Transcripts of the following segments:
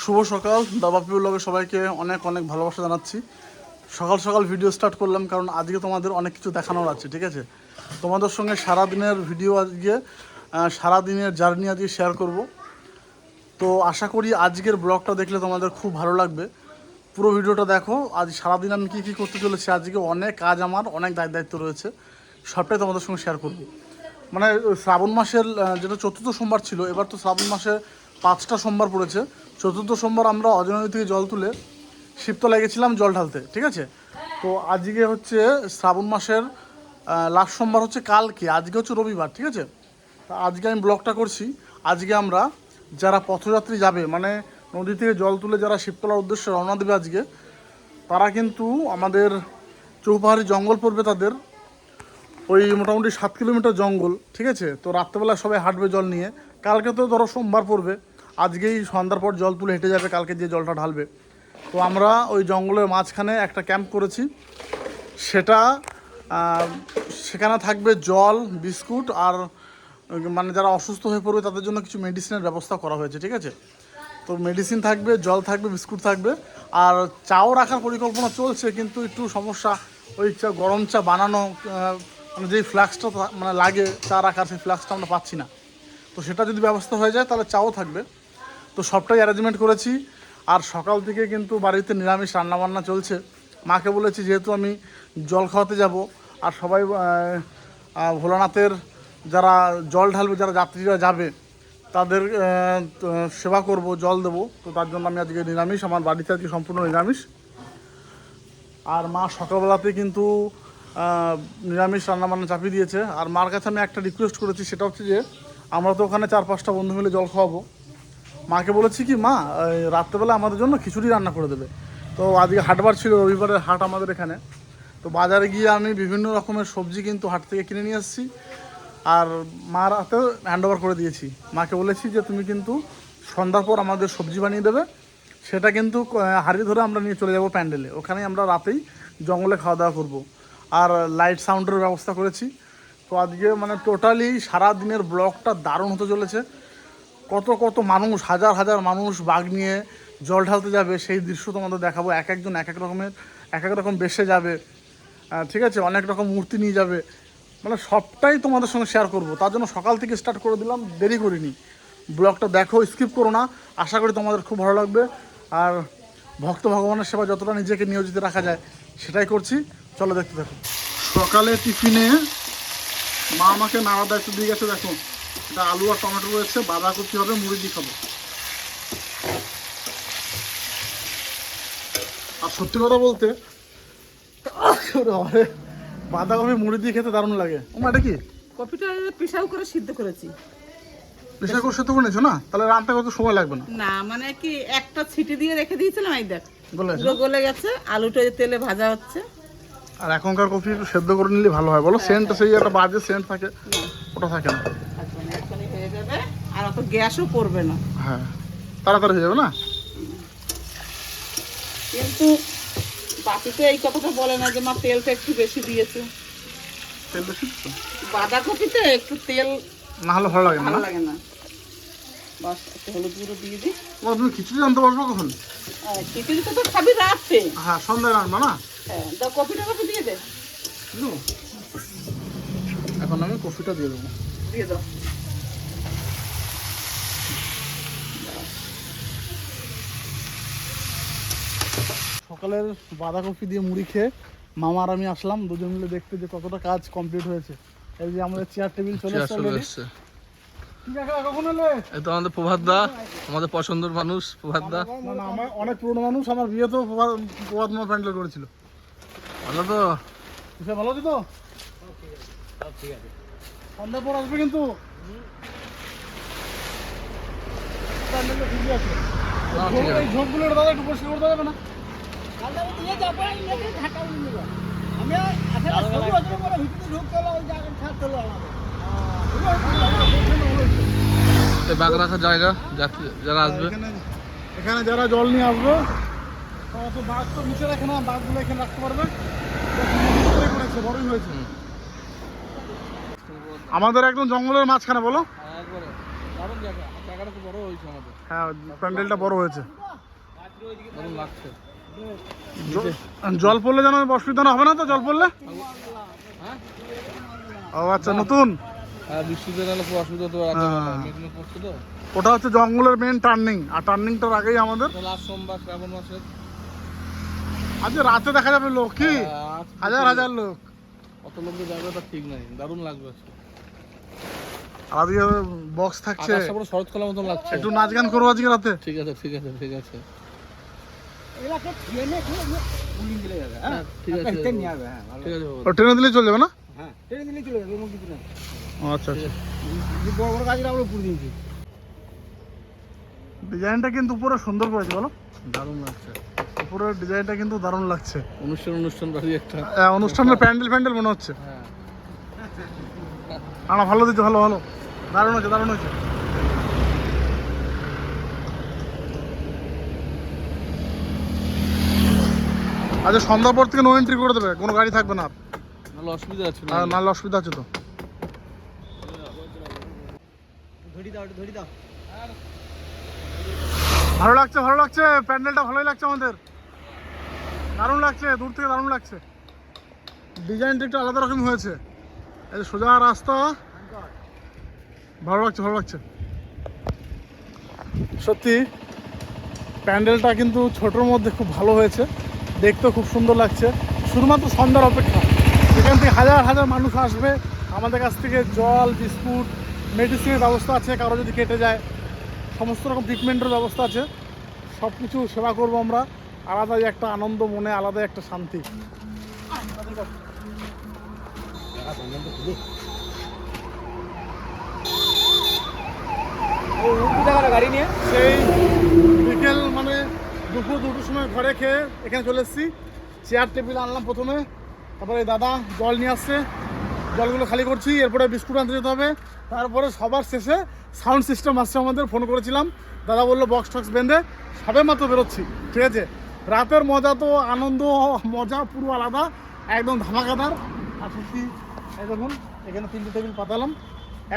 শুভ সকাল। দাবাপি ব্লগে সবাইকে অনেক অনেক ভালোবাসা জানাচ্ছি। সকাল সকাল ভিডিও স্টার্ট করলাম কারণ আজকে তোমাদের অনেক কিছু দেখানোর আছে, ঠিক আছে। তোমাদের সঙ্গে সারাদিনের ভিডিও আজকে, সারাদিনের জার্নি আজকে শেয়ার করব। তো আশা করি আজকের ব্লগটা দেখলে তোমাদের খুব ভালো লাগবে। পুরো ভিডিওটা দেখো। আজ সারাদিন আমি কী কী করতে চলেছি, আজকে অনেক কাজ, আমার অনেক দায়িত্ব রয়েছে, সবটাই তোমাদের সঙ্গে শেয়ার করব। মানে শ্রাবণ মাসের যেটা চতুর্থ সোমবার ছিল, এবার তো শ্রাবণ মাসে 5টা সোমবার পড়েছে। চতুর্থ সোমবার আমরা অজয় নদী থেকে জল তুলে শিবতলায় গেছিলাম জল ঢালতে, ঠিক আছে। তো আজকে হচ্ছে শ্রাবণ মাসের লাস্ট সোমবার হচ্ছে কালকে, আজকে হচ্ছে রবিবার, ঠিক আছে। তা আজকে আমি ব্লগটা করছি। আজকে আমরা যারা পথযাত্রী যাবে, মানে নদী থেকে জল তুলে যারা শিবতলার উদ্দেশ্যে রওনা দেবে আজকে, তারা কিন্তু আমাদের চৌপাহাড়ি জঙ্গল পড়বে তাদের, ওই মোটামুটি 7 কিলোমিটার জঙ্গল, ঠিক আছে। তো রাত্রেবেলা সবাই হাঁটবে জল নিয়ে। কালকে তো ধরো সোমবার পড়বে, আজকেই সন্ধ্যার পর জল তুলে হেঁটে যাবে, কালকে যে জলটা ঢালবে। তো আমরা ওই জঙ্গলের মাঝখানে একটা ক্যাম্প করেছি, সেটা সেখানে থাকবে জল, বিস্কুট আর মানে যারা অসুস্থ হয়ে পড়বে তাদের জন্য কিছু মেডিসিনের ব্যবস্থা করা হয়েছে, ঠিক আছে। তো মেডিসিন থাকবে, জল থাকবে, বিস্কুট থাকবে, আর চাও রাখার পরিকল্পনা চলছে, কিন্তু একটু সমস্যা। ওই গরম চা বানানো, মানে যেই ফ্লাক্সটা মানে লাগে চা রাখার, সেই ফ্লাক্সটা আমরা পাচ্ছি না। তো সেটা যদি ব্যবস্থা হয়ে যায় তাহলে চাও থাকবে। তো সবটাই অ্যারেঞ্জমেন্ট করেছি। আর সকাল থেকে কিন্তু বাড়িতে নিরামিষ রান্নাবান্না চলছে। মাকে বলেছি যেহেতু আমি জল খাওয়াতে যাব, আর সবাই ভোলানাথের যারা জল ঢালবে, যারা যাত্রীরা যাবে তাদের সেবা করব, জল দেবো। তো তার জন্য আমি আজকে নিরামিষ, আমার বাড়িতে আজকে সম্পূর্ণ নিরামিষ। আর মা সকালবেলাতে কিন্তু নিরামিষ রান্নাবান্না চাপিয়ে দিয়েছে। আর মার কাছে আমি একটা রিকোয়েস্ট করেছি, সেটা হচ্ছে যে আমরা তো ওখানে 4-5টা বন্ধু মিলে জল খাওয়াবো। মাকে বলেছি কি, মা রাত্রেবেলা আমাদের জন্য খিচুড়ি রান্না করে দেবে। তো আজকে হাটবার ছিল, রবিবারের হাট আমাদের এখানে। তো বাজারে গিয়ে আমি বিভিন্ন রকমের সবজি কিন্তু হাট থেকে কিনে নিয়ে এসেছি, আর মার হাতেও হ্যান্ড ওভার করে দিয়েছি। মাকে বলেছি যে তুমি কিন্তু সন্ধ্যার পর আমাদের সবজি বানিয়ে দেবে, সেটা কিন্তু হাঁড়ি ধরে আমরা নিয়ে চলে যাব প্যান্ডেলে, ওখানেই আমরা রাতেই জঙ্গলে খাওয়া দাওয়া করবো। আর লাইট সাউন্ডের ব্যবস্থা করেছি। তো আজকে মানে টোটালি সারা দিনের ব্লগটা দারুণ হতে চলেছে। কত কত মানুষ, হাজার হাজার মানুষ বাঘ নিয়ে জল ঢালতে যাবে, সেই দৃশ্য তোমাদের দেখাবো। এক একজন এক এক রকমের, এক এক রকম বেশে যাবে, ঠিক আছে। অনেক রকম মূর্তি নিয়ে যাবে, মানে সবটাই তোমাদের সঙ্গে শেয়ার করব। তার জন্য সকাল থেকে স্টার্ট করে দিলাম, দেরি করিনি। ব্লগটা দেখো, স্কিপ করো না, আশা করি তোমাদের খুব ভালো লাগবে। আর ভক্ত ভগবানের সেবা যতটা নিজেকে নিয়োজিত রাখা যায় সেটাই করছি, চলো দেখতে দেখো। সকালে টিফিনে মা আমাকে নাড়া দায়িত্ব দিয়ে গেছে, দেখো এটা আলু আর টমেটো রয়েছে, বাঁধাকপি হবে, মুড়ি দিয়ে খাবো। আর সত্যি কথা বলতে বাঁধাকপি মুড়ি দিয়ে খেতে দারুণ লাগে। এটা কি কপিটা প্রেসার করে সিদ্ধ করেছি। প্রেসার করে সিদ্ধ করে নিয়েছো না? তাহলে রান্না করতে সময় লাগবে না। না মানে কি, একটা ছিটি দিয়ে রেখে দিয়েছিলাম, এই দেখ পুরো গলে গেছে। আলুটা তেলে ভাজা হচ্ছে। আর এখনকার কফি একটু সেদ্ধ করে নিলে ভালো হয়, বলো। সেন্ট সেই একটা বাজে সেন্ট থাকে, ওটা থাকে না। এখনই হয়ে যাবে, আর অত গ্যাসও পড়বে না। হ্যাঁ, তাড়াতাড়ি হয়ে যাবে না। কিন্তু বাকিতে এই কথাটা বলে না যে মা তেলটা একটু বেশি দিয়েছে। তেল বেশি বাঁধাকপিতে একটু তেল না হলে ভালো লাগে না। ভালো লাগে না। বাস একটু হলুদ গুঁড়ো দিয়ে দিই। তুমি খিচুড়ি রান্নতে পারবো কখন? খিচুড়ি তো খাবি রাতে। হ্যাঁ, সন্ধ্যায় রান্না না। হ্যাঁ, দাও কপিটা দিয়ে দে। এখন আমি কফিটা দিয়ে দেবো। দিয়ে দাও। সকালের বাঁধাকপি দিয়ে মুড়ি খেয়ে মামা আর আমি আসলাম দুজন মিলে দেখতে যে কতটা কাজ কমপ্লিট হয়েছে। এই যে আমাদের চেয়ার টেবিল চলে এসেছে। এই তো আমাদের প্রভাত দা, আমাদের পছন্দের মানুষ প্রভাত দা। না না, আমার অনেক পুরনো মানুষ, আমার বিয়ে তো প্রভাত মামা প্যান্ডেল করেছিল। ভালো তো? ভালো আছি তো? ঠিক আছে, সন্ধ্যার পর আসবে কিন্তু। এই ঝোপগুলো দাদা একটু পরিষ্কার করতে হবে না? বাঘ রাখার জায়গা, যারা আসবে এখানে যারা জল নিয়ে আসবে, বাঘ তো নিচে রাখে না, বাঘগুলো এখানে রাখতে পারবে। বড়ই হয়েছে আমাদের একদম জঙ্গলের মাঝখানে, বলো। হ্যাঁ, প্যান্ডেলটা বড় হয়েছে। দারুণ লাগছে। জল পড়লে যেন অসুবিধা না হবে না তো, জল পড়লে? হ্যাঁ ও আচ্ছা, নতুন। আর বৃষ্টিতে গেলে খুব অসুবিধা হতে পারে, মেঘ পড়ছে তো। ওটা হচ্ছে জঙ্গলের মেন টার্নিং, আর টার্নিংটার আগেই আমাদের লাস্ট সোমবার শ্রাবণ মাসের। আজকে রাতে দেখা যাবে লোক, কি হাজার হাজার লোক। কত লোক যে যাবে তার ঠিক নাই, দারুণ লাগবে আজকে। আর আজকে বক্স থাকছে, আকাশটা পুরো শরৎকালের মতন লাগছে। একটু নাচ গান করবো আজকে রাতে। ঠিক আছে ঠিক আছে ঠিক আছে হ্যাঁ, ঠিক আছে ঠিক আছে বাবা। ও ট্রেনে দিলেই চলে যাবে না? ও আচ্ছা আচ্ছা। ডিজাইনটা কিন্তু পুরো সুন্দর করেছে, বলো? দারুণ লাগছে, উপরের ডিজাইনটা কিন্তু দারুণ লাগছে। অনুষ্ঠান বাড়ি একটা। অনুষ্ঠানের প্যান্ডেল মনে হচ্ছে। হ্যাঁ না ভালো দিচ্ছে, ভালো ভালো, দারুণ হয়েছে দারুণ হয়েছে। আচ্ছা, সন্ধ্যার পর থেকে নো এন্ট্রি করে দেবে, কোনো গাড়ি থাকবে না। নাহলে অসুবিধা আছে না। আর নাহলে অসুবিধা আছে তো। ভালো লাগছে ভালো লাগছে, প্যান্ডেলটা ভালোই লাগছে আমাদের, দারুণ লাগছে, দূর থেকে দারুণ লাগছে। ডিজাইনটা একটু আলাদা রকম হয়েছে, এই যে সোজা রাস্তা, ভালো লাগছে ভালো লাগছে সত্যি। প্যান্ডেলটা কিন্তু ছোটোর মধ্যে খুব ভালো হয়েছে, দেখতেও খুব সুন্দর লাগছে। শুধুমাত্র সন্ধ্যার অপেক্ষা, এখান থেকে হাজার হাজার মানুষ আসবে। আমাদের কাছ থেকে জল, বিস্কুট, মেডিসিনের ব্যবস্থা আছে, কারো যদি কেটে যায় সমস্ত রকম ট্রিটমেন্টের ব্যবস্থা আছে। সব কিছু সেবা করবো আমরা, আলাদাই একটা আনন্দ, মনে আলাদাই একটা শান্তি। গাড়ি নিয়ে সেই বিকেল মানে দুপুর 2টোর সময় ঘরে খেয়ে এখানে চলে এসেছি। চেয়ার টেবিল আনলাম প্রথমে, তারপরে দাদা জল নিয়ে আসছে, জলগুলো খালি করছি, এরপরে বিস্কুট আনতে যেতে হবে। তারপরে সবার শেষে সাউন্ড সিস্টেম আসছে আমাদের, ফোন করেছিলাম, দাদা বললো বক্স টক্স বেঁধে সবে মাত্র বেরোচ্ছি। ঠিক আছে, রাতের মজা তো, আনন্দ মজা পুরো আলাদা, একদম ধামাকাদার। আর সত্যি এই দেখুন, এখানে 3টে টেবিল পাতালাম,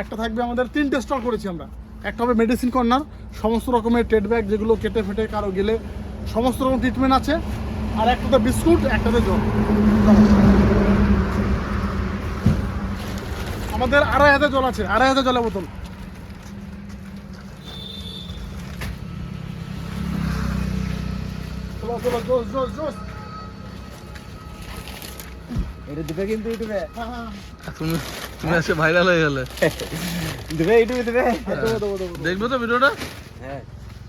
একটা থাকবে আমাদের, 3টে স্টল করেছি আমরা। একটা হবে মেডিসিন কর্নার, সমস্ত রকমের টেড ব্যাগ যেগুলো কেটে ফেটে কারো গেলে সমস্ত রকম ট্রিটমেন্ট আছে। আর একটাতে বিস্কুট, একটাতে জল। আমাদের 2,500 জল আছে, 2,500 জলের বোতল। এটা দিবে কিন্তু ইউটিউবে তুমি এসে ভাইরাল হয়ে গেলে দিবে ইউটিউবে দিবে দেখবে তো ভিডিওটা? হ্যাঁ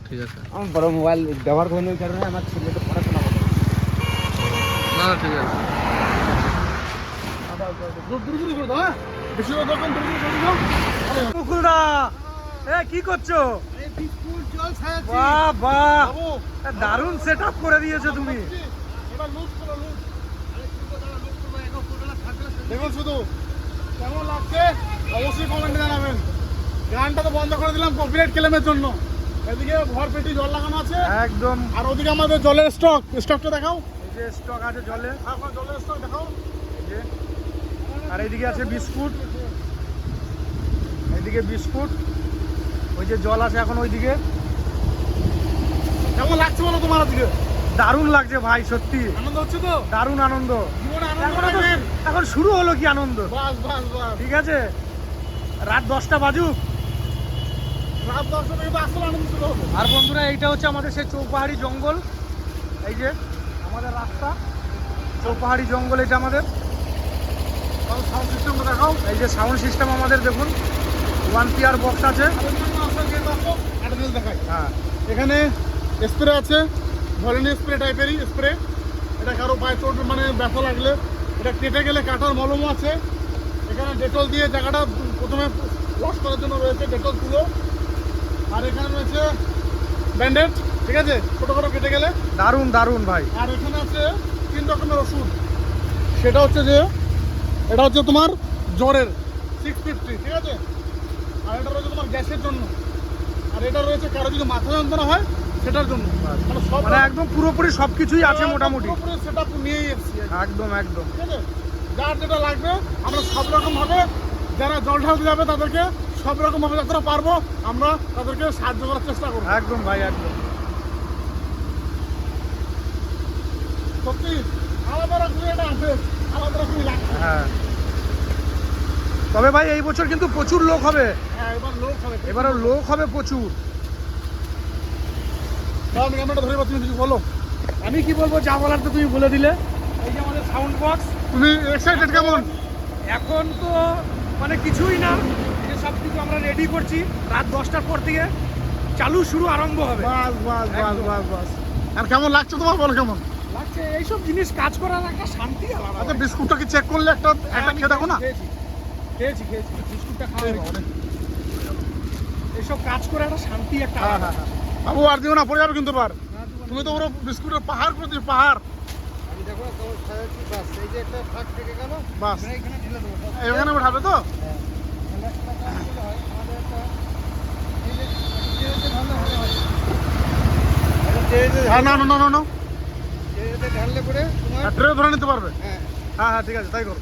ঠিক আছে। আমি বড় মোবাইল ব্যবহার করি না, কারণে আমার ছেলে তো পড়াশোনা করে। না ঠিক আছে। মুকুলদা কি করছো? বাহ বাহ, দারুণ সেট আপ করে দিয়েছো তুমি। দেখুন শুধু কেমন লাগছে অবশ্যই কমেন্টে জানাবেন। গানটা তো বন্ধ করে দিলাম কপিরাইট ক্লেমের জন্য। এদিকে ভরপেটি জল লাগানো আছে একদম, আর ওদিকে আমাদের জলের স্টকটা দেখাও। এই যে স্টক আছে জলে, আপনার জলের স্টক দেখাও। এই যে, আর এইদিকে আছে বিস্কুট, এইদিকে বিস্কুট, ওই যে জল আছে এখন ওইদিকে। কেমন লাগছে বলো তোমার আজকে? দারুণ লাগছে ভাই, সত্যি আনন্দ হচ্ছে তো? দারুণ আনন্দ। জীবনে আনন্দ এখনো তো- পাবেন। এখন শুরু হলো কি আনন্দ। বাস বাস বাস, ঠিক আছে, রাত 10টা বাজুক। রাত 10টা থেকে তো আসলে আনন্দ শুরু হবে। আর বন্ধুরা, এইটা হচ্ছে আমাদের সেই চৌপাহাড়ি জঙ্গল। এই যে আমাদের রাস্তা, চৌপাহাড়ি জঙ্গল এটা আমাদের। সাউন্ড সিস্টেমটা দেখাও। এই যে সাউন্ড সিস্টেম আমাদের দেখুন, 1 টিয়ার বক্স আছে। একটা জিনিস দেখাই, হ্যাঁ, এখানে স্প্রে আছে, ভলিনি স্প্রে টাইপেরই স্প্রে। এটা কারো পায়ে চোট মানে ব্যথা লাগলে, এটা কেটে গেলে কাটার মলমও আছে। এখানে ডেটল দিয়ে জায়গাটা প্রথমে ওয়াশ করার জন্য রয়েছে ডেটল তুলো। আর এখানে রয়েছে ব্যান্ডেজ, ঠিক আছে, ছোটো ছোটো কেটে গেলে। দারুণ দারুণ ভাই। আর এখানে আছে 3 রকমের ওষুধ। সেটা হচ্ছে যে এটা হচ্ছে তোমার জ্বরের 650, ঠিক আছে। আর এটা রয়েছে তোমার গ্যাসের জন্য। আর এটা রয়েছে কারো যদি মাথা যন্ত্রণা হয় সেটার জন্য। মানে সব মানে একদম পুরোপুরি সবকিছুই আছে মোটামুটি। সেটা নিয়েই এসেছি, একদম একদম। ঠিক আছে। যার যেটা লাগবে আমরা সব রকম ভাবে, যারা জল ঢালতে যাবে তাদেরকে সব রকম ভাবে যতটা পারবো আমরা তাদেরকে সাহায্য করার চেষ্টা করবো। একদম ভাই, একদম। সত্যি আলাদা রকমের একটা আছে, আলাদা রকমই লাগছে। হ্যাঁ, তবে ভাই এই বছর কিন্তু প্রচুর লোক হবে, হ্যাঁ এবার লোক হবে, এবারও লোক হবে প্রচুর। আমি ক্যামেরাটা ধরে পাচ্ছি, তুমি কিছু বলো। আমি কি বলবো, যা বলার তো তুমি বলে দিলে। এই যে আমাদের সাউন্ড বক্স, তুমি এক্সাইটেড কেমন? এখন তো মানে কিছুই না, যে সব কিছু আমরা রেডি করছি, রাত 10টার পর থেকে চালু শুরু আরম্ভ হবে। বাস বাস বাস একদম। বাস বাস। আর কেমন লাগছে তোমার, বলো কেমন লাগছে এইসব জিনিস কাজ করার একটা শান্তি আলাদা। আচ্ছা বিস্কুটটা কি চেক করলে একটা একটা খেয়ে দেখো না। খেয়েছি বিস্কুটটা খাওয়া এইসব কাজ করে একটা শান্তি একটা হ্যাঁ আলাদা। হ্যাঁ হ্যাঁ বাবু আর দিও না, পড়ে যাবে কিন্তু বার। তুমি তো পুরো বিস্কুটের পাহাড় করে দিও, পাহাড়। আমি দেখো তোমার খাওয়াচ্ছি, বাস এই যে একটা ফাঁক থেকে গেল, বাস এখানে ঢেলে দেবো। এখানে উঠাবে তো। হ্যাঁ না না না না ঢাললে পরে তোমার ট্রে ধরে নিতে পারবে। হ্যাঁ হ্যাঁ হ্যাঁ ঠিক আছে, তাই করো।